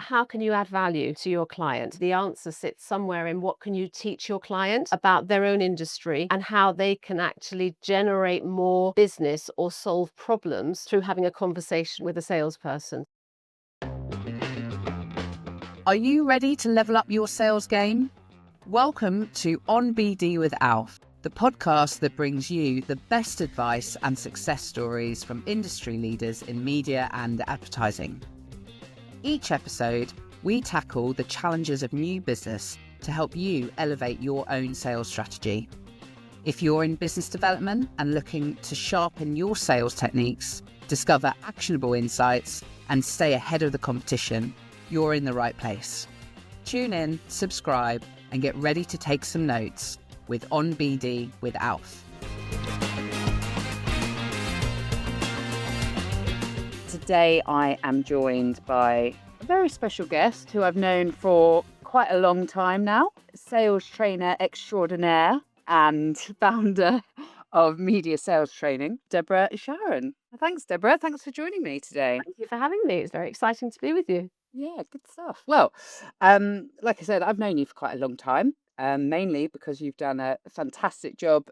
how can you add value to your client? The answer sits somewhere in what can you teach your client about their own industry and how they can actually generate more business or solve problems through having a conversation with a salesperson. Are you ready to level up your sales game? Welcome to OnBD with ALF, the podcast that brings you the best advice and success stories from industry leaders in media and advertising. Each episode, we tackle the challenges of new business to help you elevate your own sales strategy. If you're in business development and looking to sharpen your sales techniques, discover actionable insights, and stay ahead of the competition, you're in the right place. Tune in, subscribe, and get ready to take some notes with OnBD with ALF. Today I am joined by a very special guest who I've known for quite a long time now, sales trainer extraordinaire and founder of Media Sales Training, Debra Sharron. Thanks, Debra. Thanks for joining me today. Thank you for having me. It's very exciting to be with you. Yeah, good stuff. Well, like I said, I've known you for quite a long time, mainly because you've done a fantastic job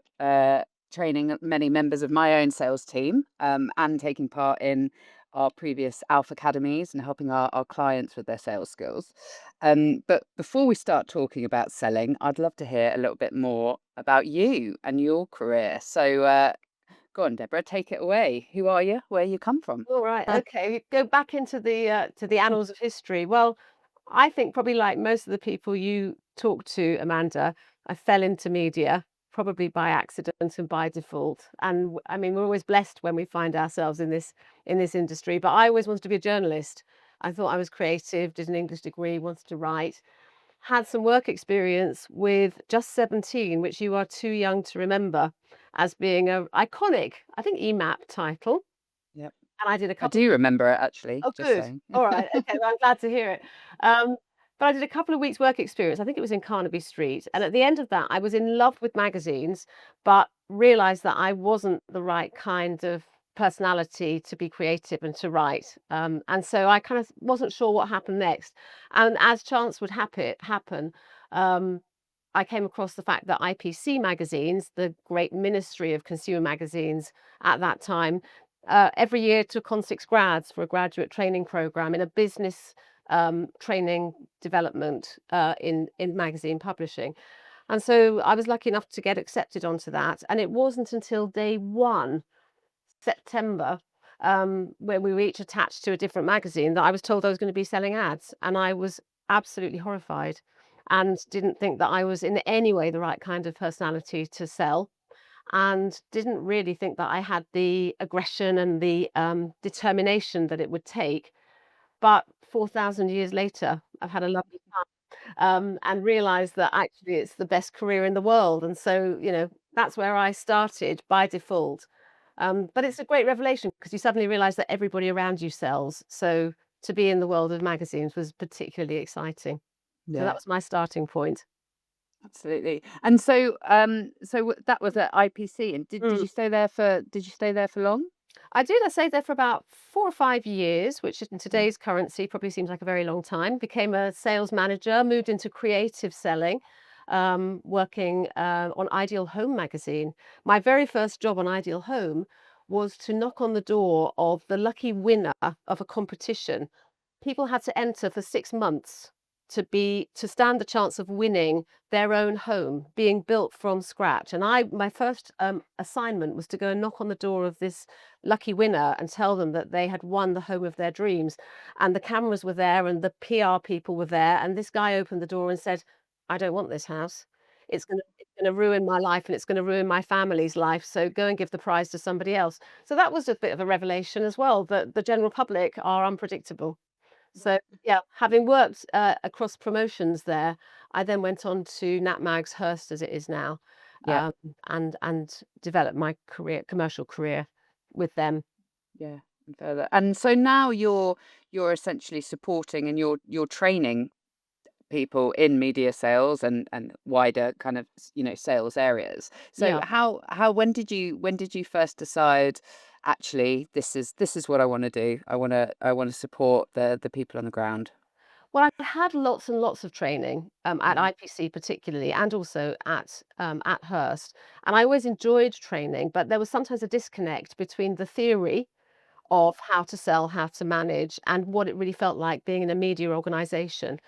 training many members of my own sales team and taking part in our previous ALF academies and helping our clients with their sales skills. But before we start talking about selling, I'd love to hear a little bit more about you and your career. So go on, Debra, take it away. Who are you? Where you come from? All right. Okay. We go back into the annals of history. Well, I think probably like most of the people you talk to, Amanda, I fell into media probably by accident and by default. And I mean, we're always blessed when we find ourselves in this industry. But I always wanted to be a journalist. I thought I was creative, did an English degree, wanted to write. Had some work experience with Just 17, which you are too young to remember as being a iconic, I think, EMAP title. Yep. And I did a I couple. do remember it, actually, Oh, just good. saying. All right. Okay. Well, I'm glad to hear it. But I did a couple of weeks work experience. I think it was in Carnaby Street. And at the end of that, I was in love with magazines, but realized that I wasn't the right kind of personality to be creative and to write. And so I kind of wasn't sure what happened next. And as chance would happen, um, I came across the fact that IPC magazines, the great ministry of consumer magazines at that time, every year took on 6 grads for a graduate training program in a business training development in magazine publishing. And so I was lucky enough to get accepted onto that. And it wasn't until day 1, September, when we were each attached to a different magazine, that I was told I was going to be selling ads. And I was absolutely horrified and didn't think that I was in any way the right kind of personality to sell, and didn't really think that I had the aggression and the determination that it would take. But 4,000 years later, I've had a lovely time, and realized that actually it's the best career in the world. And so, that's where I started by default. But it's a great revelation because you suddenly realize that everybody around you sells. So to be in the world of magazines was particularly exciting. So that Yeah, was my starting point. absolutely. And so that was at IPC. And did you stay there for long? I did. I stayed there for about 4 or 5 years, which in Mm. today's currency probably seems like a very long time. Became a sales manager, moved into creative selling, working on Ideal Home magazine. My very first job on Ideal Home was to knock on the door of the lucky winner of a competition. People had to enter for 6 months to stand the chance of winning their own home being built from scratch. And my first assignment was to go and knock on the door of this lucky winner and tell them that they had won the home of their dreams. And the cameras were there and the PR people were there. And this guy opened the door and said, "I don't want this house. It's gonna ruin my life and it's gonna ruin my family's life. So go and give the prize to somebody else." So that was a bit of a revelation as well, that the general public are unpredictable. So, yeah, having worked across promotions there, I then went on to Nat Mag's Hearst as it is now, Yeah, um, and developed my commercial career with them. yeah, and further. And so now you're essentially supporting and you're training people in media sales and wider kind of sales areas. So Yeah. when did you first decide, actually, this is what I want to do? I want to support the people on the ground. Well, I had lots and lots of training at Mm. IPC particularly, and also at Hearst, and I always enjoyed training. But there was sometimes a disconnect between the theory of how to sell, how to manage, and what it really felt like being in a media organization.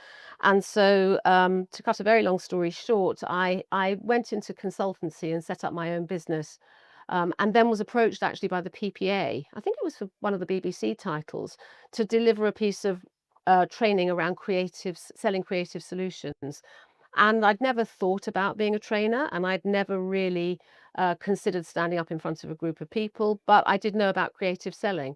And so, to cut a very long story short, I went into consultancy and set up my own business, and then was approached actually by the PPA. I think it was for one of the BBC titles to deliver a piece of training around selling creative solutions. And I'd never thought about being a trainer, and I'd never really considered standing up in front of a group of people, but I did know about creative selling.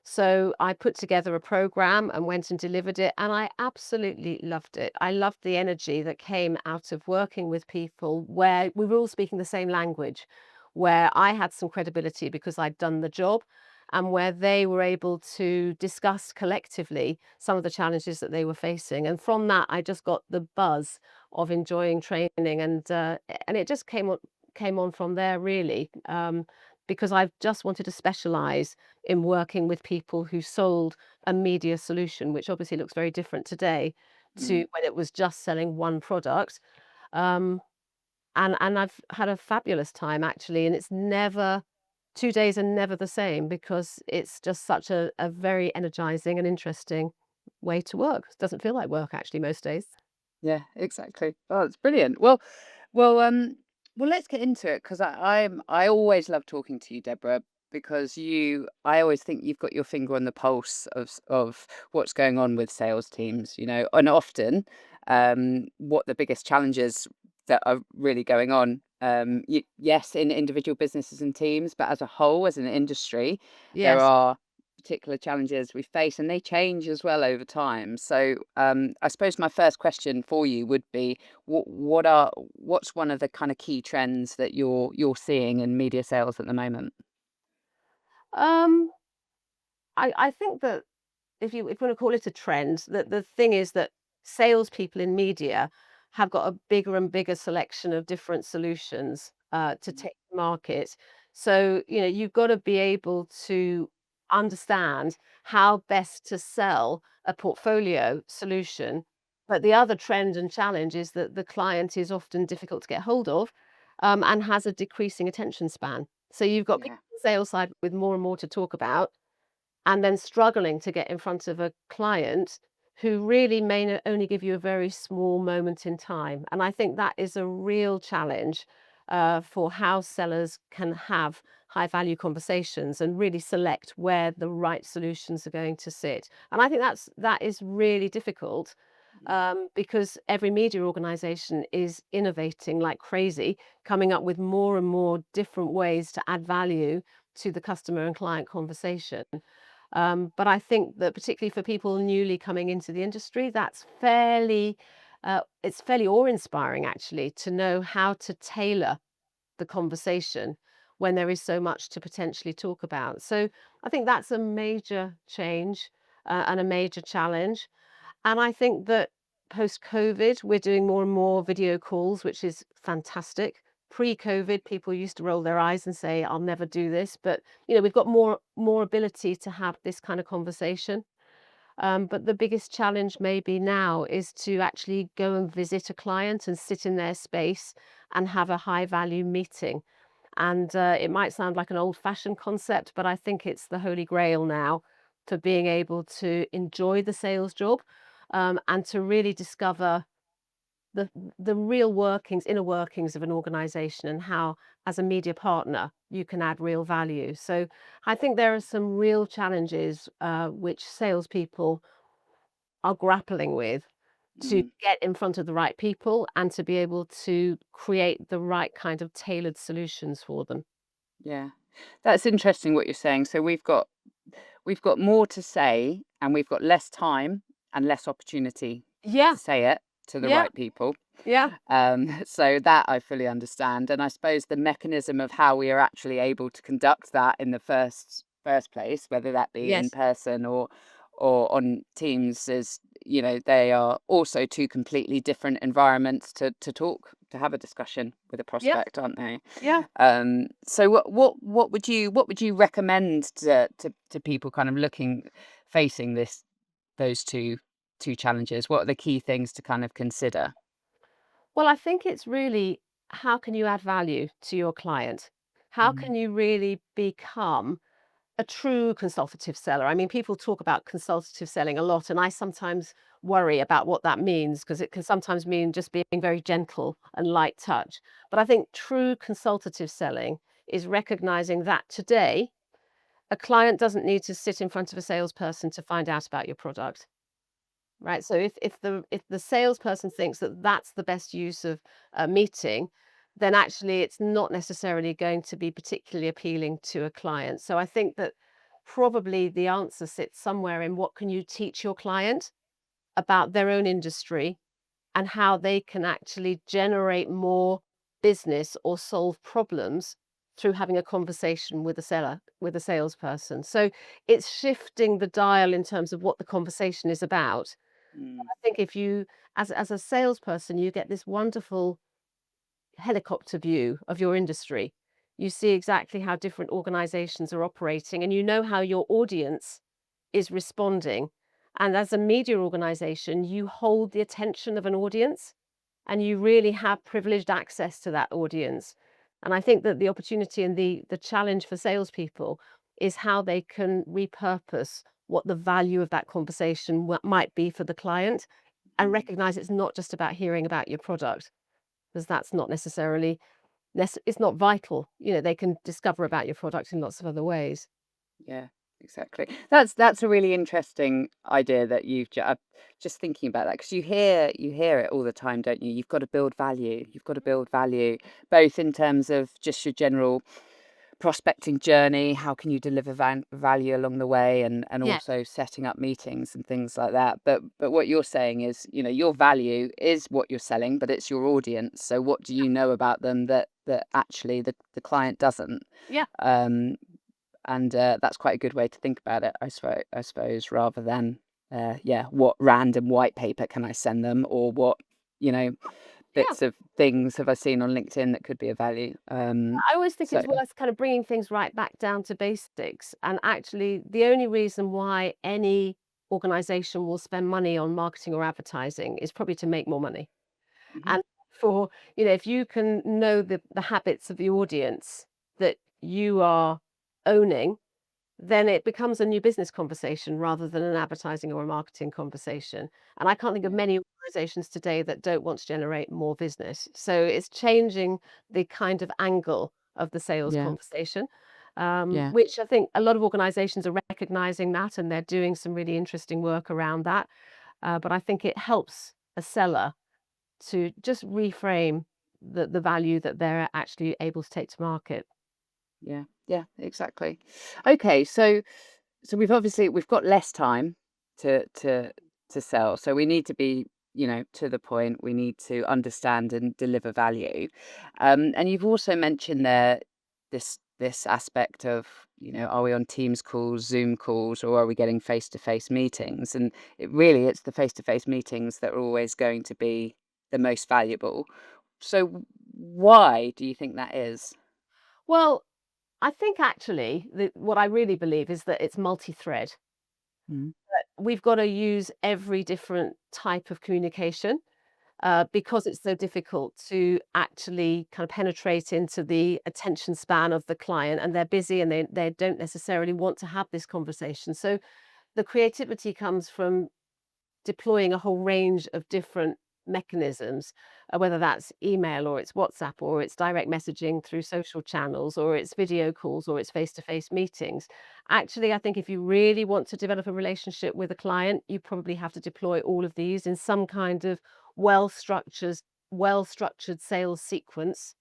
So I put together a program and went and delivered it, and I absolutely loved it. I loved the energy that came out of working with people where we were all speaking the same language, where I had some credibility because I'd done the job, and where they were able to discuss collectively some of the challenges that they were facing. And from that, I just got the buzz of enjoying training, and it just came on from there really, because I've just wanted to specialize in working with people who sold a media solution, which obviously looks very different today to Mm. when it was just selling one product. Um, and I've had a fabulous time actually, and it's never 2 days are never the same because it's just such a very energizing and interesting way to work. It doesn't feel like work actually most days. Yeah, exactly. Oh, it's brilliant. Well, let's get into it because I always love talking to you, Deborah, because I always think you've got your finger on the pulse of what's going on with sales teams, and often what the biggest challenges that are really going on. Yes, in individual businesses and teams, but as a whole, as an industry, there Yes. are particular challenges we face, and they change as well over time. So, I suppose my first question for you would be, what's one of the kind of key trends that you're seeing in media sales at the moment? Um, I think that if you want to call it a trend, that the thing is that salespeople in media have got a bigger and bigger selection of different solutions to Mm. take to market. So, you've got to be able to understand how best to sell a portfolio solution. But the other trend and challenge is that the client is often difficult to get hold of, and has a decreasing attention span. So you've got people Yeah. on the sales side with more and more to talk about, and then struggling to get in front of a client who really may only give you a very small moment in time. And I think that is a real challenge for how sellers can have high value conversations and really select where the right solutions are going to sit. And I think that is really difficult, Mm. because every media organization is innovating like crazy, coming up with more and more different ways to add value to the customer and client conversation. But I think that particularly for people newly coming into the industry, it's fairly awe-inspiring actually to know how to tailor the conversation when there is so much to potentially talk about. So I think that's a major change, and a major challenge. And I think that post-COVID, we're doing more and more video calls, which is fantastic. Pre-COVID, people used to roll their eyes and say, "I'll never do this." But, we've got more ability to have this kind of conversation. But the biggest challenge maybe now is to actually go and visit a client and sit in their space and have a high value meeting. And it might sound like an old-fashioned concept, but I think it's the holy grail now for being able to enjoy the sales job, and to really discover the the real inner workings of an organization, and how, as a media partner, you can add real value. So I think there are some real challenges which salespeople are grappling with to Mm. get in front of the right people and to be able to create the right kind of tailored solutions for them. Yeah. That's interesting what you're saying. So we've got more to say, and we've got less time and less opportunity Yeah, to say it to the yeah, right people. yeah. So that I fully understand, and I suppose the mechanism of how we are actually able to conduct that in the first place, whether that be in Yes. person or on Teams, is they are also two completely different environments to talk to have a discussion with a Yeah, prospect, aren't they? yeah. So what would you recommend to people kind of facing those two? two challenges? What are the key things to kind of consider? Well, I think it's really, how can you add value to your client? How Mm. can you really become a true consultative seller? I mean, people talk about consultative selling a lot, and I sometimes worry about what that means, because it can sometimes mean just being very gentle and light touch. But I think true consultative selling is recognizing that today a client doesn't need to sit in front of a salesperson to find out about your product. Right. So if the salesperson thinks that that's the best use of a meeting, then actually it's not necessarily going to be particularly appealing to a client. So I think that probably the answer sits somewhere in what can you teach your client about their own industry and how they can actually generate more business or solve problems through having a conversation with a seller, with a salesperson. So it's shifting the dial in terms of what the conversation is about. Mm. I think if you, as a salesperson, you get this wonderful helicopter view of your industry. You see exactly how different organizations are operating, and you know how your audience is responding. And as a media organization, you hold the attention of an audience, and you really have privileged access to that audience. And I think that the opportunity and the challenge for salespeople is how they can repurpose what the value of that conversation might be for the client, and Mm. recognize it's not just about hearing about your product, because that's not necessarily it's not vital. They can discover about your product in lots of other ways. Yeah, exactly. That's a really interesting idea that just thinking about that, because you hear it all the time, don't you? You've got to build value. You've got to build value, both in terms of just your general prospecting journey. How can you deliver value along the way, and Yes. also setting up meetings and things like that. But what you're saying is, your value is what you're selling, but it's your audience. So what do you know about them that actually the client doesn't? Yeah. Um, and that's quite a good way to think about it, I suppose, rather than yeah, what random white paper can I send them, or what you know Yeah. bits of things have I seen on LinkedIn that could be of value. I always think So it's worth kind of bringing things right back down to basics. And actually, the only reason why any organization will spend money on marketing or advertising is probably to make more money. mhm, And if you can know the habits of the audience that you are owning, then it becomes a new business conversation rather than an advertising or a marketing conversation. And I can't think of yeah, many organizations today that don't want to generate more business. So it's changing the kind of angle of the sales yeah, conversation, yeah, which I think a lot of organizations are recognizing that, and they're doing some really interesting work around that. But I think it helps a seller to just reframe the value that they're actually able to take to market. yeah, yeah, exactly. Okay, so we've got less time to sell, so we need to be, to the point. We need to understand and deliver value. And you've also mentioned there this aspect of, are we on Teams calls, Zoom calls, or are we getting face-to-face meetings? And it's the face-to-face meetings that are always going to be the most valuable. So why do you think that is? Well, I think actually what I really believe is that it's multi-thread. Mm. We've got to use every different type of communication, because it's so difficult to actually kind of penetrate into the attention span of the client, and they're busy, and they don't necessarily want to have this conversation. So the creativity comes from deploying a whole range of different mechanisms, whether that's email or it's WhatsApp or it's direct messaging through social channels or it's video calls or it's face-to-face meetings. Actually, I think if you really want to develop a relationship with a client, you probably have to deploy all of these in some kind of well-structured, well-structured sales sequence,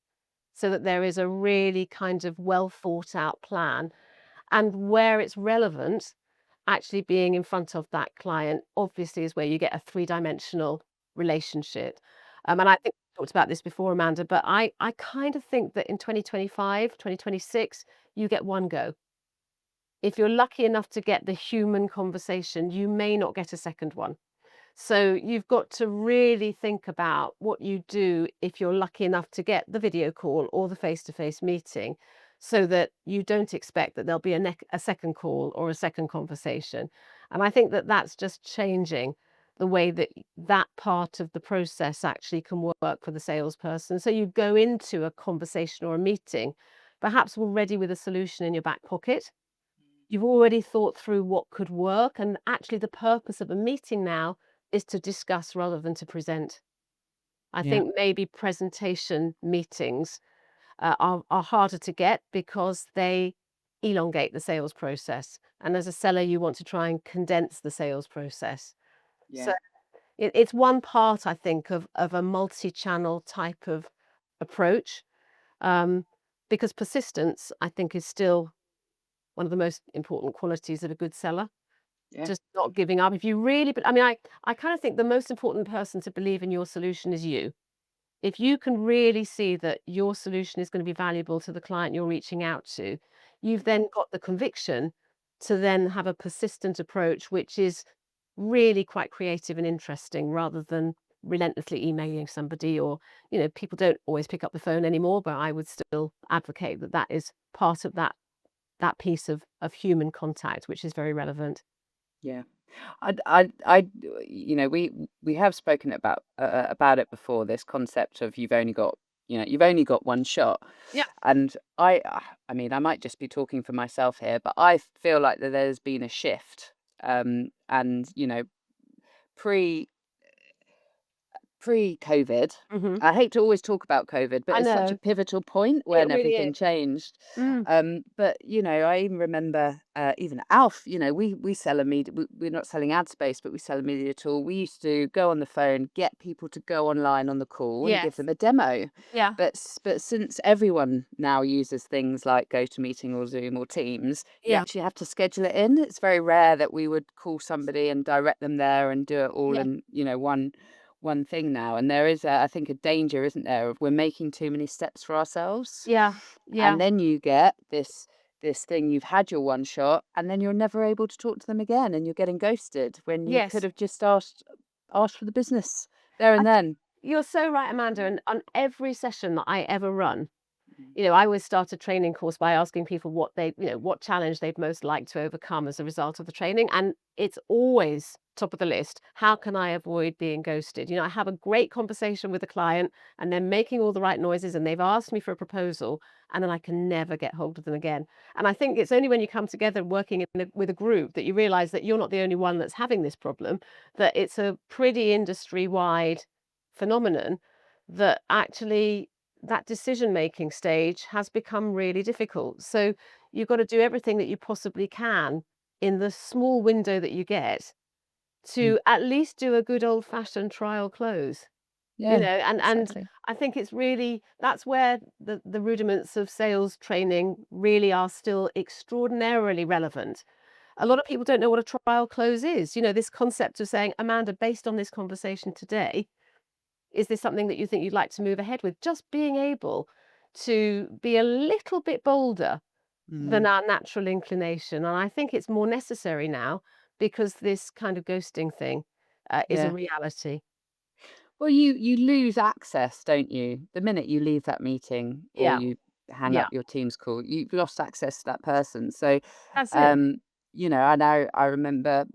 so that there is a really kind of well thought out plan, and where it's relevant, actually being in front of that client obviously is where you get a three-dimensional relationship. And I think we talked about this before, Amanda, but I kind of think that in 2025, 2026, you get one go. If you're lucky enough to get the human conversation, you may not get a second one. So you've got to really think about what you do if you're lucky enough to get the video call or the face-to-face meeting, so that you don't expect that there'll be a second call or a second conversation. And I think that that's just changing the way that that part of the process actually can work for the salesperson. So you go into a conversation or a meeting, perhaps already with a solution in your back pocket. You've already thought through what could work, and actually the purpose of a meeting now is to discuss rather than to present. I Yeah. think maybe presentation meetings are harder to get because they elongate the sales process. And as a seller, you want to try and condense the sales process. So Yeah. it's one part, I think, of a multi-channel type of approach, um, because persistence, I think, is still one of the most important qualities of a good seller. Yeah. Just not giving up. If you really, but I mean, I kind of think the most important person to believe in your solution is you. If you can really see that your solution is going to be valuable to the client you're reaching out to, you've then got the conviction to then have a persistent approach, which is really quite creative and interesting rather than relentlessly emailing somebody or, people don't always pick up the phone anymore, but I would still advocate that that is part of that piece of human contact, which is very relevant. Yeah. We have spoken about it before. This concept of you've only got one shot, Yeah. and I mean, I might just be talking for myself here, but I feel like that there's been a shift, and pre pre-COVID. Hmm. I hate to always talk about COVID, but I it's such a know. pivotal point It when really is. everything changed. Mm. But I even remember even ALF. We sell a media. We're not selling ad space, but we sell a media tool. We used to go on the phone, get people to go online on the call, and give Yes. them a demo. Yeah. But since everyone now uses things like GoToMeeting or Zoom or Teams, you Yeah. actually have to schedule it in. It's very rare that we would call somebody and direct them there and do it all Yeah. in one thing now. And there is, I think, a danger, isn't there, of we're making too many steps for ourselves, Yeah. Yeah. and then you get this thing. You've had your one shot, and then you're never able to talk to them again, and you're getting ghosted when you could Yes. have just asked for the business there I and think then. you're so right, Amanda. And on every session that I ever run, Mm. I always start a training course by asking people what challenge they'd most like to overcome as a result of the training. And it's always top of the list. How can I avoid being ghosted? I have a great conversation with a client and they're making all the right noises and they've asked me for a proposal and then I can never get hold of them again. And I think it's only when you come together working with a group that you realize that you're not the only one that's having this problem, that it's a pretty industry wide phenomenon that actually that decision making stage has become really difficult. So you've got to do everything that you possibly can in the small window that you get Mm. to at least do a good old fashioned trial close. Yeah, And exactly. I think it's really that's where the rudiments of sales training really are still extraordinarily relevant. A lot of people don't know what a trial close is. This concept of saying, Amanda, based on this conversation today, is this something that you think you'd like to move ahead with? Just being able to be a little bit bolder than Mm. our natural inclination. And I think it's more necessary now because this kind of ghosting thing is a Yeah. reality. Well, you lose access, don't you? The minute you leave that meeting or Yeah. you hang Yeah. up your Teams call, you've lost access to that person. So, That's it. um, I remember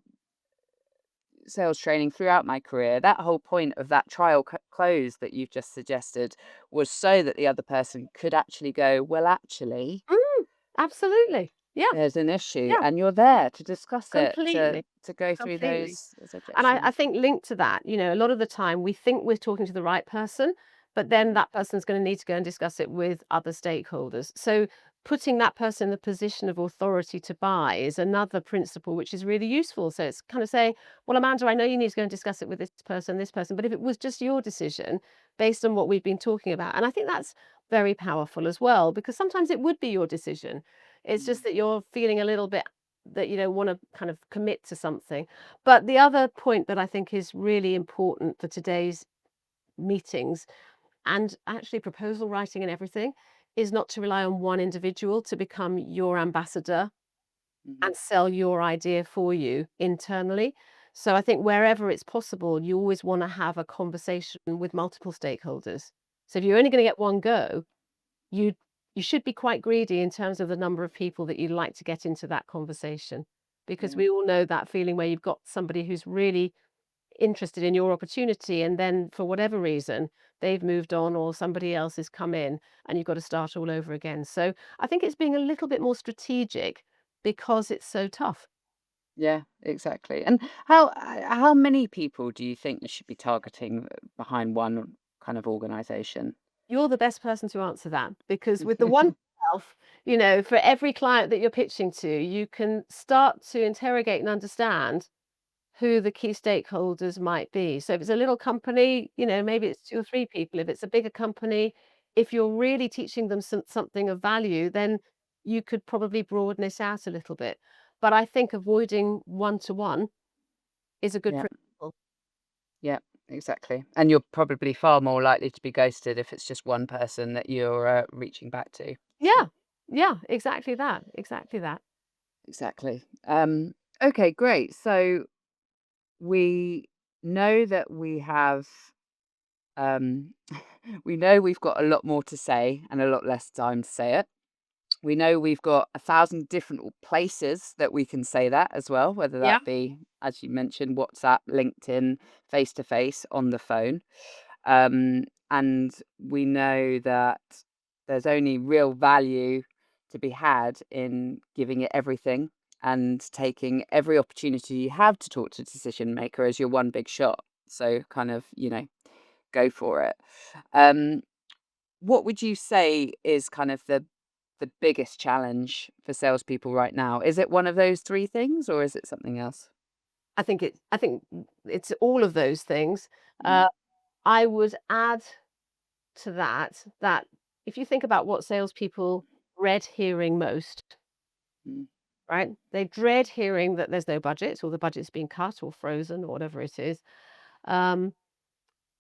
sales training throughout my career. That whole point of that trial close that you've just suggested was so that the other person could actually go, well, actually, Mm, absolutely. Yeah. there's an issue, Yeah. and you're there to discuss it, to Completely. go through Completely. those And I objections. think linked to that, a lot of the time we think we're talking to the right person, but then Mm. that person's going to need to go and discuss it with other stakeholders. So putting that person in the position of authority to buy is another principle which is really useful. So it's kind of saying, well, Amanda, I know you need to go and discuss it with this person, but if it was just your decision based on what we've been talking about, and I think that's very powerful as well, because sometimes it would be your decision. It's Mm. just that you're feeling a little bit that you don't want to kind of commit to something. But the other point that I think is really important for today's meetings and actually proposal writing and everything is not to rely on one individual to become your ambassador Mhm. and sell your idea for you internally. So I think wherever it's possible, you always want to have a conversation with multiple stakeholders. So if you're only going to get one go, you you should be quite greedy in terms of the number of people that you'd like to get into that conversation, because Yeah. we all know that feeling where you've got somebody who's really interested in your opportunity, and then for whatever reason they've moved on or somebody else has come in and you've got to start all over again. So I think it's being a little bit more strategic because it's so tough. Yeah, exactly. And how many people do you think you should be targeting behind one kind of organization? You're the best person to answer that, because with the one self, for every client that you're pitching to, you can start to interrogate and understand who the key stakeholders might be. So if it's a little company, maybe it's 2 or 3 people. If it's a bigger company, if you're really teaching them something of value, then you could probably broaden this out a little bit. But I think avoiding one-to-one is a good Yeah, principle. yeah, exactly. And you're probably far more likely to be ghosted if it's just one person that you're reaching back to. So, Yeah. Yeah, exactly that. Exactly that. exactly. Okay, great. So we know that we have um, we know we've got a lot more to say and a lot less time to say it. We know we've got 1,000 different places that we can say that as well, whether Yeah. that be, as you mentioned, WhatsApp, LinkedIn, face to face, on the phone. And we know that there's only real value to be had in giving it everything and taking every opportunity you have to talk to a decision maker as your one big shot. So kind of, go for it. Um, what would you say is kind of the biggest challenge for salespeople right now? Is it one of those three things, or is it something else? I think it's all of those things. Mm, Uh, I would add to that if you think about what salespeople dread hearing most, mm. right? They dread hearing that there's no budget or the budget's been cut or frozen or whatever it is. Um,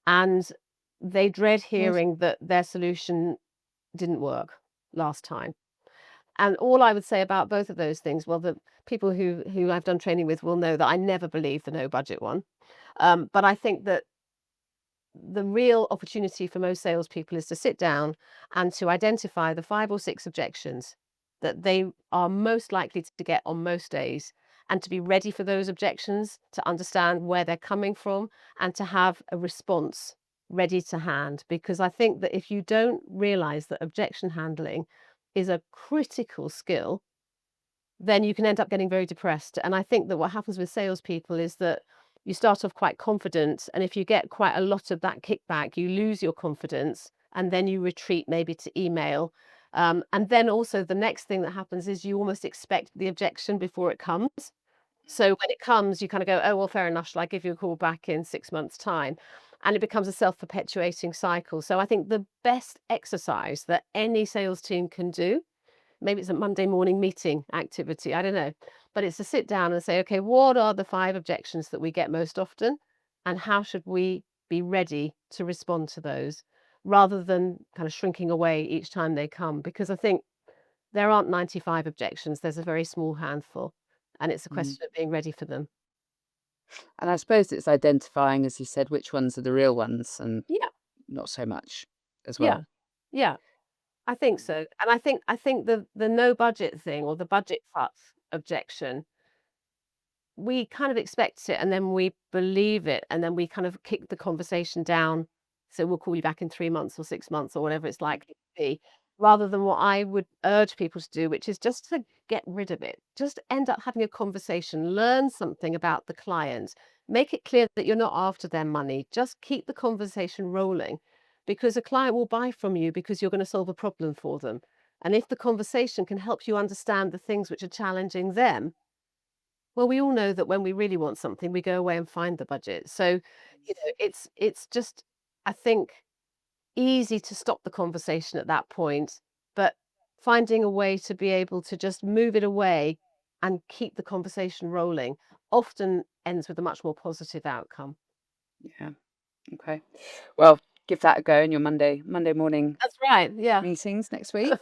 and they dread Yes. hearing that their solution didn't work last time. And all I would say about both of those things, well, the people who I've done training with will know that I never believe the no budget one. But I think that the real opportunity for most salespeople is to sit down and to identify the 5 or 6 objections that they are most likely to get on most days, and to be ready for those objections, to understand where they're coming from, and to have a response ready to hand. Because I think that if you don't realize that objection handling is a critical skill, then you can end up getting very depressed. And I think that what happens with salespeople is that you start off quite confident, and if you get quite a lot of that kickback, you lose your confidence, and then you retreat maybe to email. And then also the next thing that happens is you almost expect the objection before it comes. So when it comes, you kind of go, oh, well, fair enough. Shall I give you a call back in 6 months' time? And it becomes a self perpetuating cycle. So I think the best exercise that any sales team can do, maybe it's a Monday morning meeting activity, I don't know. But it's to sit down and say, okay, what are the 5 objections that we get most often? And how should we be ready to respond to those, rather than kind of shrinking away each time they come? Because I think there aren't 95 objections, there's a very small handful. And it's a Mm. question of being ready for them. And I suppose it's identifying, as you said, which ones are the real ones and Yeah, not so much as yeah, well. yeah. I think so. And I think the no budget thing, or the budget cuts objection, we kind of expect it and then we believe it, and then we kind of kick the conversation down. So we'll call you back in 3 months or 6 months or whatever it's likely to be, rather than what I would urge people to do, which is just to get rid of it. Just end up having a conversation, learn something about the client, make it clear that you're not after their money. Just keep the conversation rolling, because a client will buy from you because you're going to solve a problem for them. And if the conversation can help you understand the things which are challenging them, well, we all know that when we really want something, we go away and find the budget. So, it's just, I think, easy to stop the conversation at that point, but finding a way to be able to just move it away and keep the conversation rolling often ends with a much more positive outcome. Yeah. Okay. Well, give that a go in your Monday morning That's right. Yeah. meetings next week.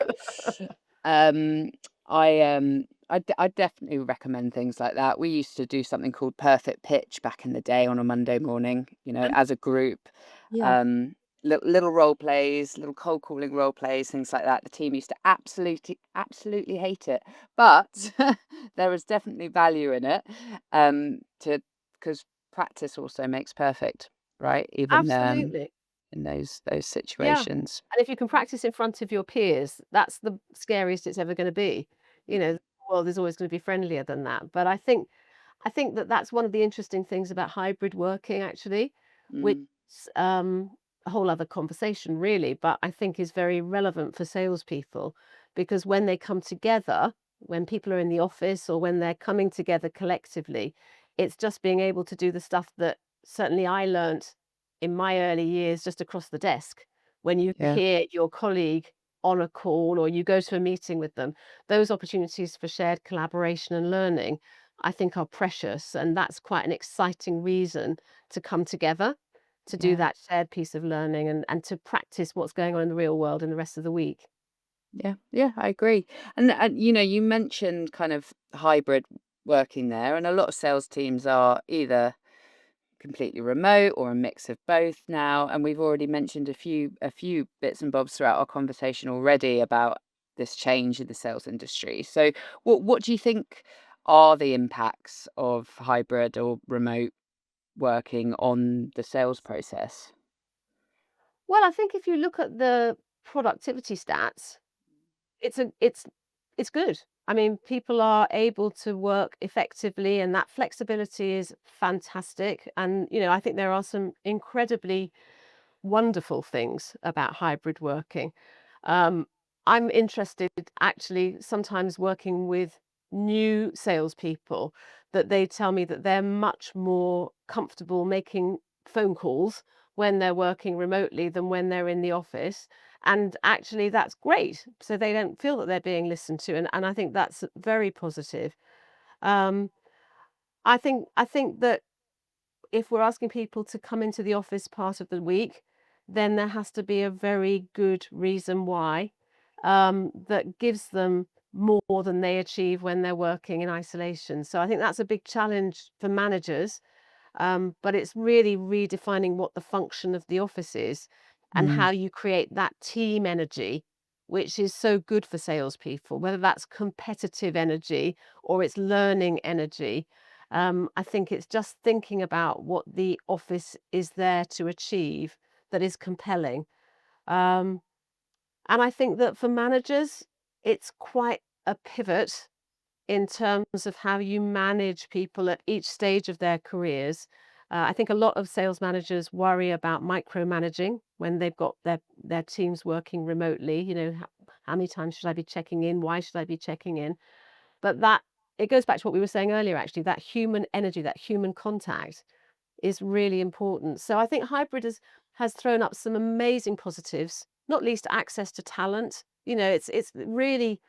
Um, I definitely recommend things like that. We used to do something called perfect pitch back in the day on a Monday morning, And as a group. yeah. Um, little role plays, little cold calling role plays, things like that. The team used to absolutely hate it, but there was definitely value in it. To because practice also makes perfect, right? Even Absolutely. in those Yeah. situations. And if you can practice in front of your peers, that's the scariest it's ever gonna be. The world is always gonna be friendlier than that. But I think that that's one of the interesting things about hybrid working actually, which Mm, is, a whole other conversation really, but I think is very relevant for salespeople because when they come together, when people are in the office or when they're coming together collectively, it's just being able to do the stuff that certainly I learnt in my early years just across the desk. When you yeah. hear your colleague on a call or you go to a meeting with them, those opportunities for shared collaboration and learning I think are precious, and that's quite an exciting reason to come together to do Yeah. that shared piece of learning and to practice what's going on in the real world in the rest of the week. Yeah, yeah, I agree. And you mentioned kind of hybrid working there, and a lot of sales teams are either completely remote or a mix of both now. And we've already mentioned a few bits and bobs throughout our conversation already about this change in the sales industry. So what do you think are the impacts of hybrid or remote working on the sales process? Well, I think if you look at the productivity stats, it's a it's good. I mean, people are able to work effectively and that flexibility is fantastic. And, I think there are some incredibly wonderful things about hybrid working. Um, I'm interested actually sometimes working with new salespeople that they tell me that they're much more comfortable making phone calls when they're working remotely than when they're in the office. And actually, that's great. So they don't feel that they're being listened to. And I think that's very positive. Um, I think that if we're asking people to come into the office part of the week, then there has to be a very good reason why that gives them more than they achieve when they're working in isolation. So I think that's a big challenge for managers, but it's really redefining what the function of the office is and Mm, how you create that team energy, which is so good for salespeople, whether that's competitive energy or it's learning energy. I think it's just thinking about what the office is there to achieve that is compelling. Um, and I think that for managers, it's quite a pivot in terms of how you manage people at each stage of their careers. I think a lot of sales managers worry about micromanaging when they've got their teams working remotely. How many times should I be checking in? Why should I be checking in? But that it goes back to what we were saying earlier, actually, that human energy, that human contact is really important. So I think hybrid has thrown up some amazing positives, not least access to talent. It's really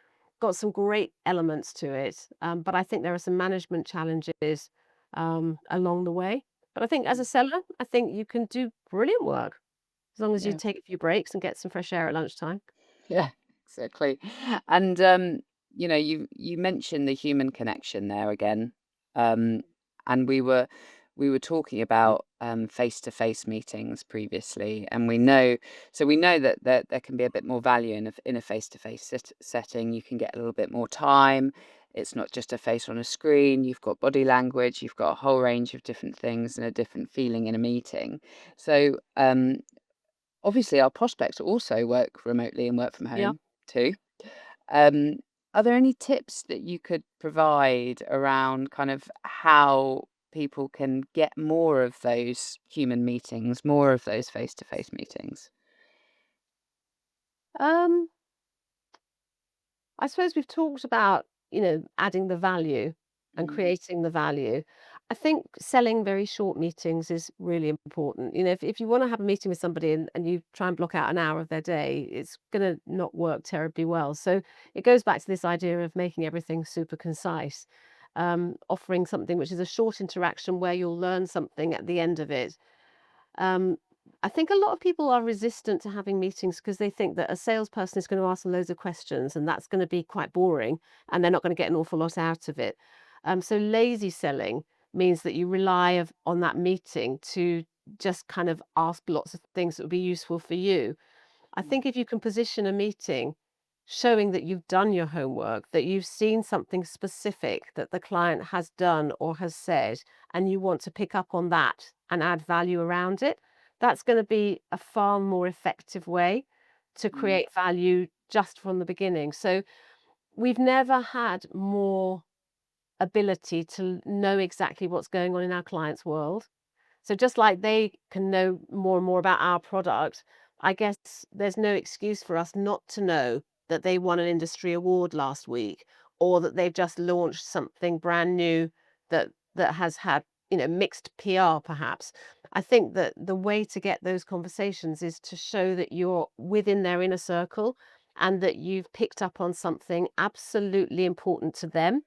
got some great elements to it. But I think there are some management challenges along the way. But I think as a seller, I think you can do brilliant work as long as you yeah. take a few breaks and get some fresh air at lunchtime. Yeah, exactly. And you mentioned the human connection there again. Um, and we were talking about face-to-face meetings previously, and we know that there can be a bit more value in a face-to-face setting. You can get a little bit more time. It's not just a face on a screen. You've got body language. You've got a whole range of different things and a different feeling in a meeting. So obviously, our prospects also work remotely and work from Yeah. home too. Um, are there any tips that you could provide around kind of how people can get more of those human meetings, more of those face-to-face meetings? Um, I suppose we've talked about, adding the value and Mm, creating the value. I think selling very short meetings is really important. If you want to have a meeting with somebody and you try and block out an hour of their day, it's going to not work terribly well. So it goes back to this idea of making everything super concise, offering something which is a short interaction where you'll learn something at the end of it. um, I think a lot of people are resistant to having meetings because they think that a salesperson is going to ask them loads of questions and that's going to be quite boring and they're not going to get an awful lot out of it. So lazy selling means that you rely on that meeting to just kind of ask lots of things that would be useful for you. I mm, think if you can position a meeting showing that you've done your homework, that you've seen something specific that the client has done or has said, and you want to pick up on that and add value around it, that's going to be a far more effective way to Mm. create value just from the beginning. So we've never had more ability to know exactly what's going on in our client's world. So just like they can know more and more about our product, I guess there's no excuse for us not to know that they won an industry award last week, or that they've just launched something brand new that has had, mixed PR perhaps. I think that the way to get those conversations is to show that you're within their inner circle and that you've picked up on something absolutely important to them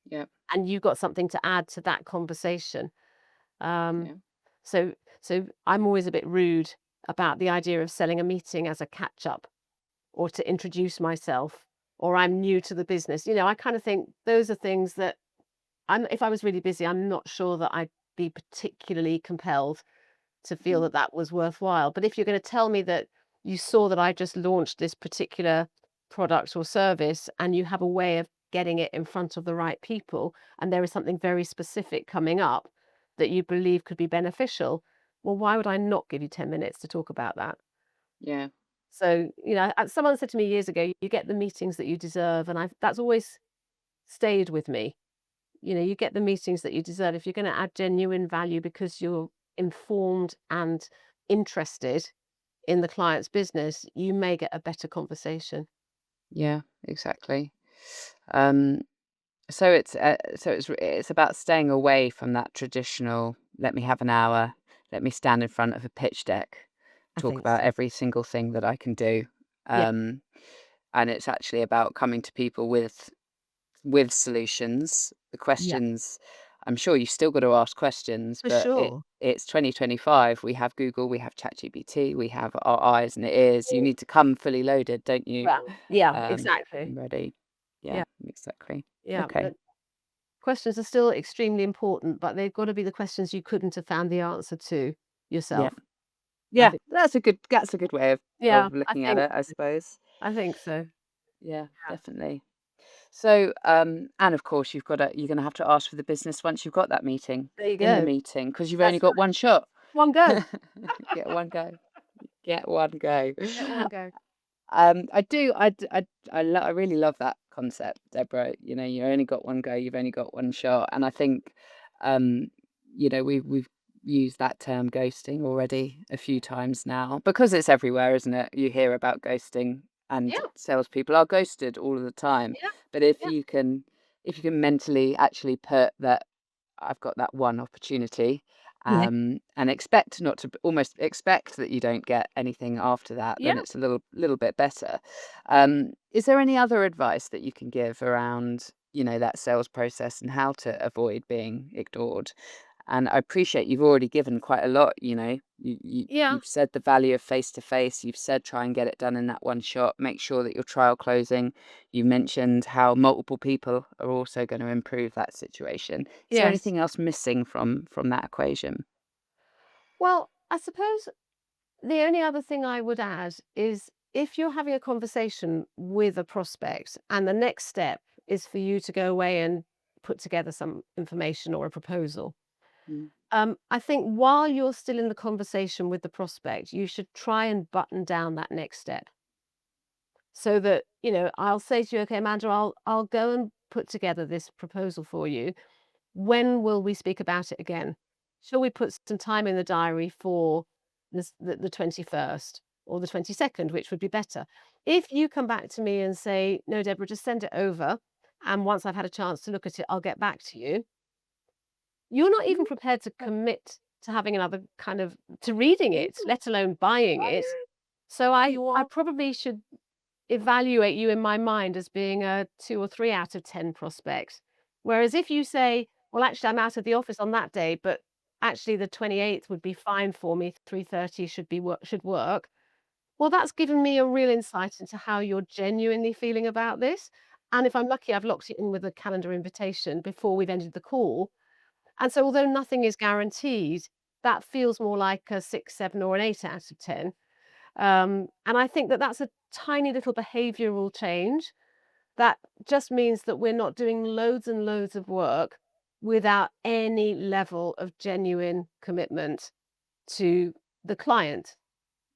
Yeah. and you've got something to add to that conversation. Um, Yeah. so I'm always a bit rude about the idea of selling a meeting as a catch up or to introduce myself or I'm new to the business. I kind of think those are things that if I was really busy, I'm not sure that I'd be particularly compelled to feel Mm. that that was worthwhile. But if you're going to tell me that you saw that I just launched this particular product or service and you have a way of getting it in front of the right people, and there is something very specific coming up that you believe could be beneficial, well, why would I not give you 10 minutes to talk about that? Yeah. So, someone said to me years ago, you get the meetings that you deserve. And that's always stayed with me. You get the meetings that you deserve. If you're going to add genuine value because you're informed and interested in the client's business, you may get a better conversation. Yeah, exactly. Um, so it's about staying away from that traditional, let me have an hour, let me stand in front of a pitch deck, I talk think about so. every single thing that I can do. Yeah, Um, and it's actually about coming to people with solutions. The yeah, questions, I'm sure you've still got to ask questions, for but sure. it's 2025. We have Google, we have ChatGPT, we have our eyes and ears. You need to come fully loaded, don't you? Well, yeah, Um, exactly. Ready. Yeah, Yeah, exactly. yeah. Okay. But questions are still extremely important, but they've got to be the questions you couldn't have found the answer to Yeah. yourself. I Yeah, think. that's a good way Yeah, of I looking at think. it, I suppose. I think so. Yeah, Yeah. definitely. So, and of course, you're going to have to ask for the business once you've got that meeting, There you in the go. meeting, because you've only That's got one shot. one go. Get one go. Get one go. Get one go. I do. I really love that concept, Deborah. You only got one go. You've only got one shot, and I think, um, we've used that term ghosting already a few times now because it's everywhere, isn't it? You hear about ghosting, and Yeah, salespeople are ghosted all of the time. yeah, But if yeah. you can, mentally actually put that I've got that one opportunity, Yeah. and expect not to almost expect that you don't get anything after that, Yeah. then it's a little bit better. Is there any other advice that you can give around, that sales process and how to avoid being ignored? And I appreciate you've already given quite a lot, Yeah. you've said the value of face to face, you've said try and get it done in that one shot, make sure that your trial closing, you mentioned how multiple people are also going to improve that situation. Is there Yes. anything else missing from that equation? Well, I suppose the only other thing I would add is if you're having a conversation with a prospect and the next step is for you to go away and put together some information or a proposal, Mm. I think while you're still in the conversation with the prospect, you should try and button down that next step so that, I'll say to you, okay, Amanda, I'll go and put together this proposal for you. When will we speak about it again? Shall we put some time in the diary for the 21st or the 22nd, which would be better? If you come back to me and say, no, Deborah, just send it over. And once I've had a chance to look at it, I'll get back to you. You're not even prepared to commit to having another to reading it, let alone buying it. So I probably should evaluate you in my mind as being a 2 or 3 out of 10 prospect. Whereas if you say, "Well, actually, I'm out of the office on that day, but actually the 28th would be fine for me, 3:30 should work." Well, that's given me a real insight into how you're genuinely feeling about this. And if I'm lucky, I've locked it in with a calendar invitation before we've ended the call. And so although nothing is guaranteed, that feels more like a 6, 7, or an 8 out of 10. And I think that that's a tiny little behavioral change that just means that we're not doing loads and loads of work without any level of genuine commitment to the client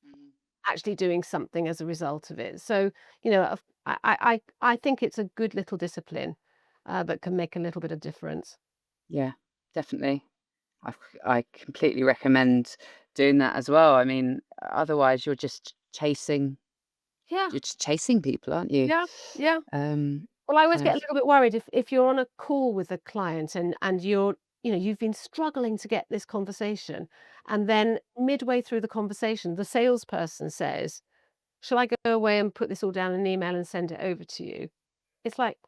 Mm. actually doing something as a result of it. So, you know, I think it's a good little discipline that can make a little bit of difference. Yeah, definitely. I completely recommend doing that as well. I mean, otherwise Yeah, you're just chasing people, aren't you? yeah, yeah. Um, Well, I always kind get of, a little bit worried if you're on a call with a client and you're, you know, you've been struggling to get this conversation, and then midway through the conversation, the salesperson says, "Shall I go away and put this all down in an email and send it over to you?" It's like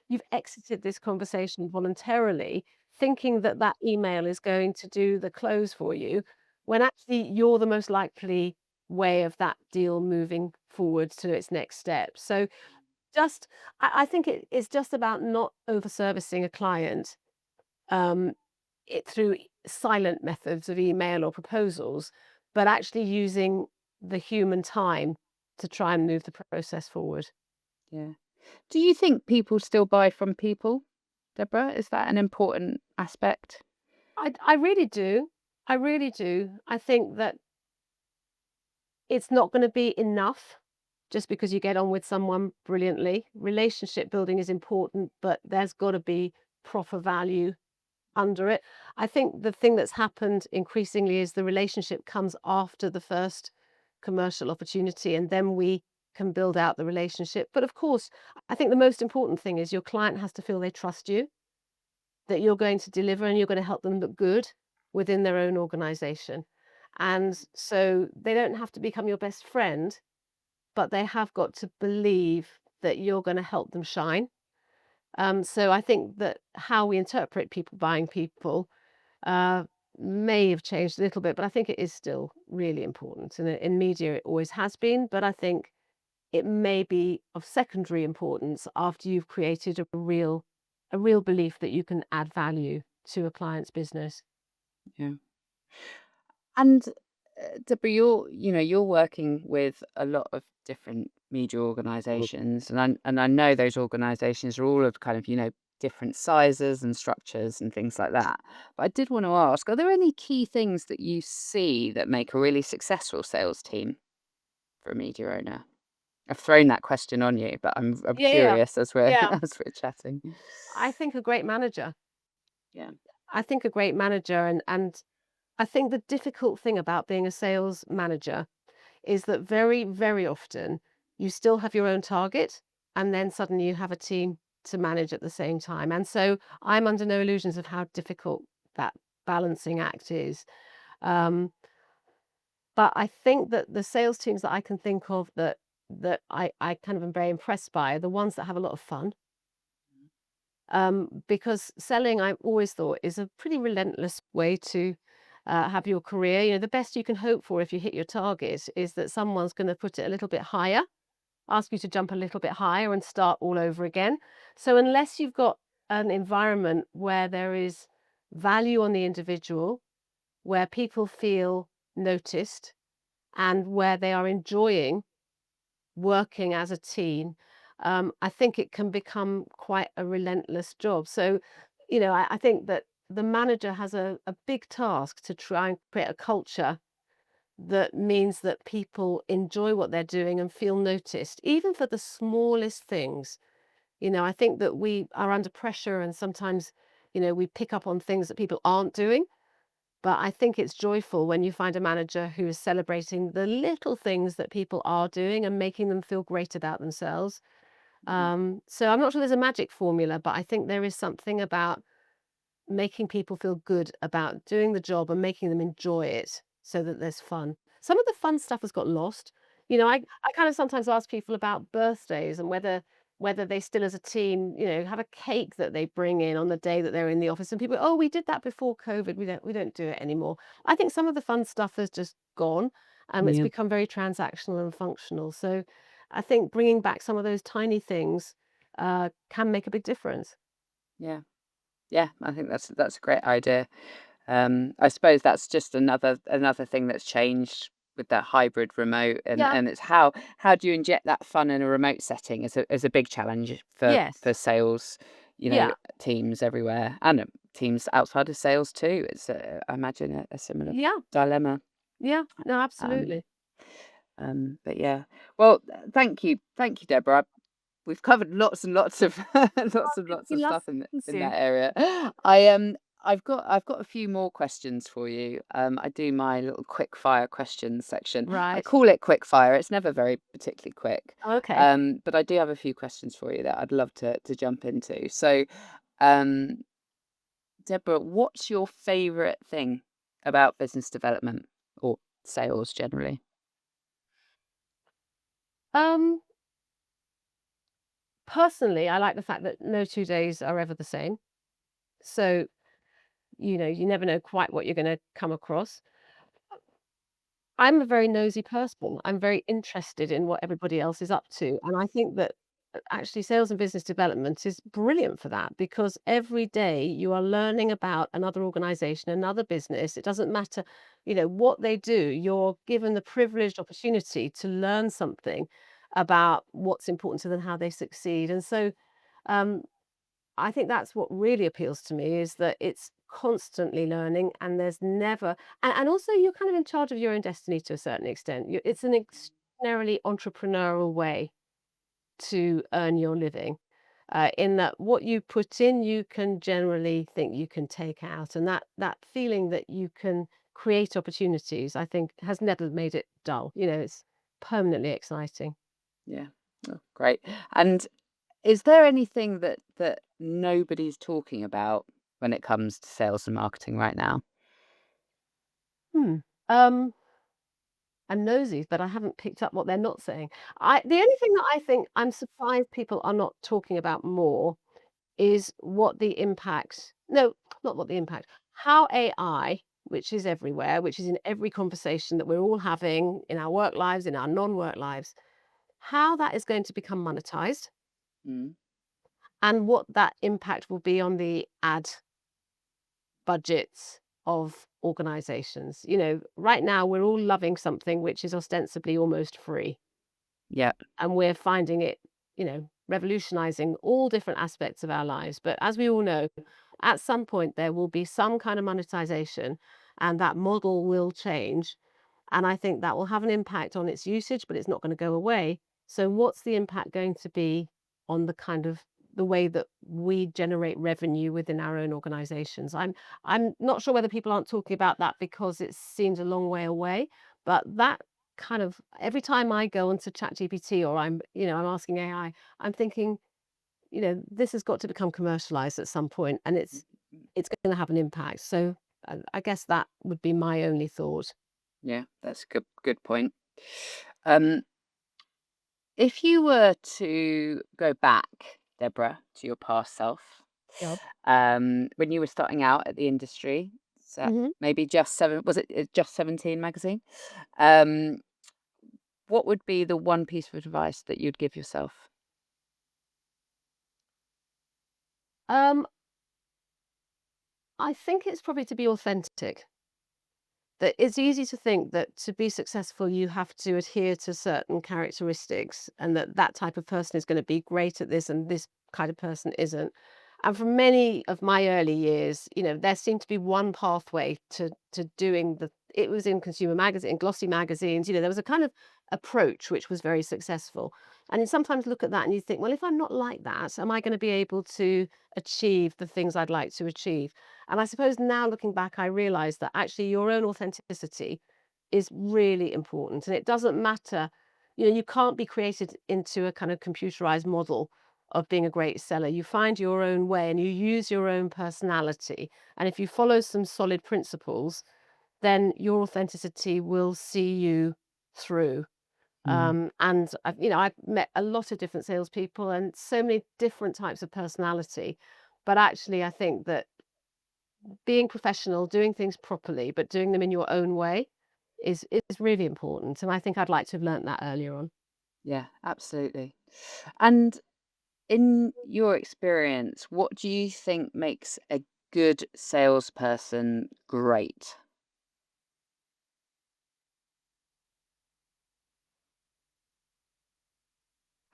you've exited this conversation voluntarily, thinking that that email is going to do the close for you, when actually you're the most likely way of that deal moving forward to its next step. So just I think it's just about not over servicing a client um, through silent methods of email or proposals, but actually using the human time to try and move the process forward. yeah. Do you think people still buy from people, Deborah? Is that an important aspect? I really do. I really do. I think that it's not going to be enough just because you get on with someone brilliantly. Relationship building is important, but there's got to be proper value under it. I think the thing that's happened increasingly is the relationship comes after the first commercial opportunity, and then we can build out the relationship. But of course, I think the most important thing is your client has to feel they trust you, that you're going to deliver and you're going to help them look good within their own organization. And so they don't have to become your best friend, but they have got to believe that you're going to help them shine. So I think that how we interpret people buying people uh, may have changed a little bit, but I think it is still really important. And in media, it always has been, but I think it may be of secondary importance after you've created a real belief that you can add value to a client's business. Yeah. And Deborah, you're working with a lot of different media organisations, and I know those organisations are all of kind of different sizes and structures and things like that. But I did want to ask: are there any key things that you see that make a really successful sales team for a media owner? I've thrown that question on you, but I'm Yeah, yeah, curious as we're yeah. as we're chatting. I think a great manager. Yeah. I think a great manager, and I think the difficult thing about being a sales manager is that very, very often you still have your own target, and then suddenly you have a team to manage at the same time. And so I'm under no illusions of how difficult that balancing act is. Um, but I think that the sales teams that I can think of that I kind of am very impressed by are the ones that have a lot of fun. Because selling, I've always thought, is a pretty relentless way to have your career. You know, the best you can hope for if you hit your target is that someone's going to put it a little bit higher, ask you to jump a little bit higher and start all over again. So unless you've got an environment where there is value on the individual, where people feel noticed, and where they are enjoying working as a team, I think it can become quite a relentless job. So, you know, I think that the manager has a big task to try and create a culture that means that people enjoy what they're doing and feel noticed, even for the smallest things. You know, I think that we are under pressure and sometimes, you know, we pick up on things that people aren't doing. But I think it's joyful when you find a manager who is celebrating the little things that people are doing and making them feel great about themselves. Mm. So I'm not sure there's a magic formula, but I think there is something about making people feel good about doing the job and making them enjoy it so that there's fun. Some of the fun stuff has got lost. You know, I kind of sometimes ask people about birthdays and whether they still as a team, you know, have a cake that they bring in on the day that they're in the office and people, oh, we did that before COVID. We don't do it anymore. I think some of the fun stuff has just gone and it's Yeah. become very transactional and functional. So I think bringing back some of those tiny things can make a big difference. Yeah. Yeah, I think that's a great idea. I suppose that's just another thing that's changed with that hybrid remote, Yeah. and it's how do you inject that fun in a remote setting is a big challenge for Yes. sales, Yeah. teams everywhere, and teams outside of sales too. It's I imagine a similar Yeah. dilemma. Yeah. No, Um, absolutely. but yeah, well, thank you, Deborah. We've covered lots and lots of lots We of love stuff in you. that area. I've got a few more questions for you. I do my little quick fire questions section. I Right. call it quick fire. It's never very particularly quick. Okay. But I do have a few questions for you that I'd love to jump into. So, um, Deborah, what's your favorite thing about business development or sales generally? Um, Personally, I like the fact that no 2 days are ever the same. So, you never know quite what you're gonna come across. I'm a very nosy person. I'm very interested in what everybody else is up to, and I think that actually sales and business development is brilliant for that because every day you are learning about another organization, another business. It doesn't matter, what they do. You're given the privileged opportunity to learn something about what's important to them, how they succeed. And so, um, I think that's what really appeals to me is that it's constantly learning and there's never and also you're kind of in charge of your own destiny to a certain extent. It's an extraordinarily entrepreneurial way to earn your living. In that what you put in, you can generally think you can take out, and that feeling that you can create opportunities, I think, has never made it dull. It's permanently exciting. Yeah. Oh, great. And is there anything that nobody's talking about when it comes to sales and marketing right now? Hmm. Um, and nosy, but I haven't picked up what they're not saying. The only thing that I think I'm surprised people are not talking about more is what the impact no, not what the impact, how AI, which is everywhere, which is in every conversation that we're all having in our work lives, in our non-work lives, how that is going to become monetized Mm. and what that impact will be on the ad budgets of organizations. Right now we're all loving something which is ostensibly almost free. Yeah. And we're finding it, revolutionizing all different aspects of our lives. But as we all know, at some point there will be some kind of monetization and that model will change. And I think that will have an impact on its usage, but it's not going to go away. So what's the impact going to be on the kind of the way that we generate revenue within our own organizations? I'm not sure whether people aren't talking about that because it seems a long way away, but that kind of every time I go onto ChatGPT or I'm asking AI, I'm thinking, this has got to become commercialized at some point and it's going to have an impact. So I guess that would be my only thought. Yeah, that's a good point. Um, if you were to go back, Deborah, to your past self, Yep. when you were starting out at the industry, so hmm maybe was it Just 17 magazine? Um, what would be the one piece of advice that you'd give yourself? Um, I think it's probably to be authentic. That it's easy to think that to be successful, you have to adhere to certain characteristics and that type of person is going to be great at this and this kind of person isn't. And for many of my early years, there seemed to be one pathway to doing it was in consumer magazine, glossy magazines, there was a kind of approach which was very successful. And you sometimes look at that and you think, well, if I'm not like that, am I going to be able to achieve the things I'd like to achieve? And I suppose now looking back, I realize that actually your own authenticity is really important. And it doesn't matter, you can't be created into a kind of computerized model of being a great seller. You find your own way and you use your own personality. And if you follow some solid principles, then your authenticity will see you through. Mm. And I've met a lot of different salespeople and so many different types of personality. But actually, I think that being professional, doing things properly, but doing them in your own way is really important, and I think I'd like to have learnt that earlier on. Yeah, absolutely. And in your experience, what do you think makes a good salesperson great?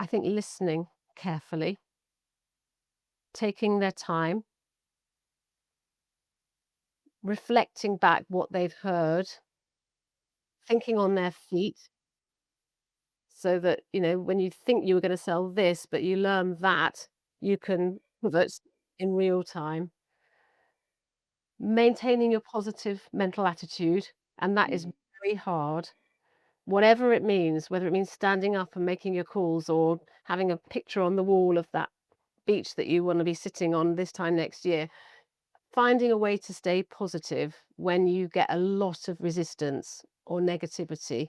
I think listening carefully, taking their time, reflecting back what they've heard, thinking on their feet, so that, when you think you were going to sell this, but you learn that, you can pivot in real time. Maintaining your positive mental attitude, and that is Mm. very hard. Whatever it means, whether it means standing up and making your calls or having a picture on the wall of that beach that you want to be sitting on this time next year, finding a way to stay positive when you get a lot of resistance or negativity.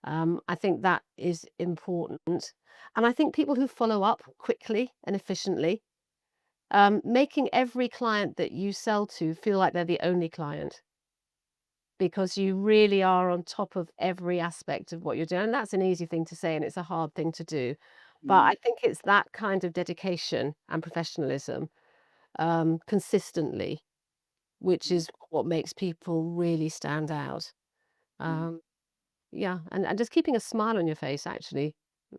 I think that is important. And I think people who follow up quickly and efficiently, making every client that you sell to feel like they're the only client, because you really are on top of every aspect of what you're doing. And that's an easy thing to say, and it's a hard thing to do. But Mm. I think it's that kind of dedication and professionalism, consistently, which Mm. is what makes people really stand out. Mm. Um, yeah, and just keeping a smile on your face, actually,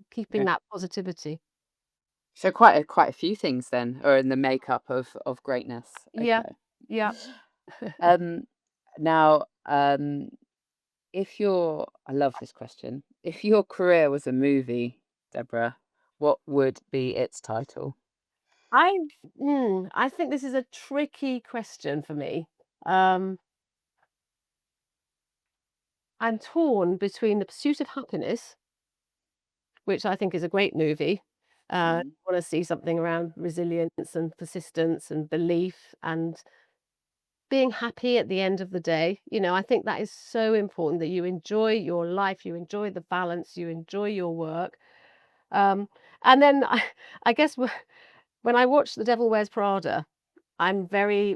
keeping Yeah. that positivity. So quite a few things then are in the makeup of greatness. Yeah, Okay. yeah. Um, now, I love this question. If your career was a movie, Deborah, what would be its title? I I think this is a tricky question for me. Um, I'm torn between The Pursuit of Happiness, which I think is a great movie. I Mm. want to see something around resilience and persistence and belief and being happy at the end of the day. I think that is so important, that you enjoy your life, you enjoy the balance, you enjoy your work. Um, and then I guess when I watch The Devil Wears Prada, I'm very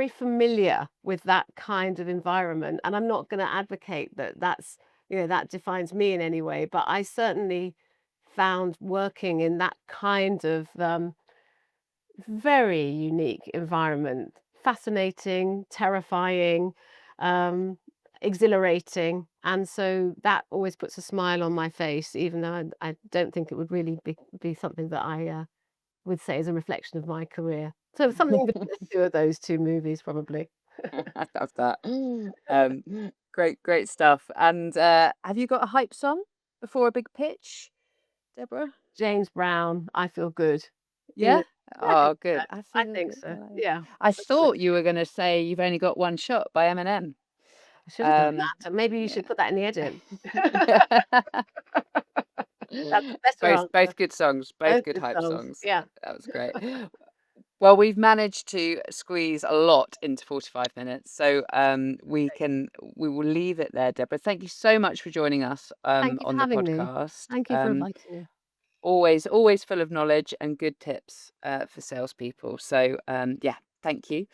familiar with that kind of environment, and I'm not going to advocate that that defines me in any way, but I certainly found working in that kind of very unique environment fascinating, terrifying, um, exhilarating, and so that always puts a smile on my face, even though I don't think it would really be something that I would say is a reflection of my career. So something between the two of those two movies, probably. I love that. Great stuff. And have you got a hype song before a big pitch, Deborah? James Brown, I Feel Good. Yeah? Yeah, I think Oh, so. good. I I feel think good. so. I like it. Yeah, I definitely. thought you were going to say You've Only Got One Shot by Eminem. I should have done Um, that. And maybe you yeah. should put that in the edit. That's a better answer. Both good songs, both Both good good hype songs. songs. Yeah. That was great. Well, we've managed to squeeze a lot into 45 minutes, so we will leave it there, Deborah. Thank you so much for joining us Thank you for on the having me. podcast. Thank you for inviting me. Always full of knowledge and good tips for salespeople. So yeah, thank you.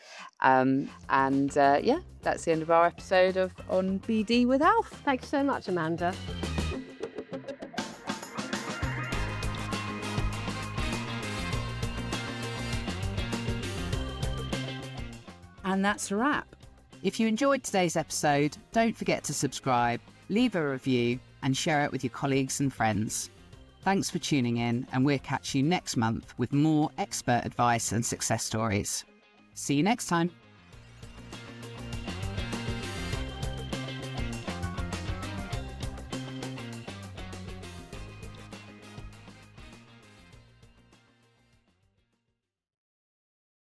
Yeah, that's the end of our episode of On BD with Alf. Thank you so much, Amanda. And that's a wrap. If you enjoyed today's episode, don't forget to subscribe, leave a review, and share it with your colleagues and friends. Thanks for tuning in, and we'll catch you next month with more expert advice and success stories. See you next time.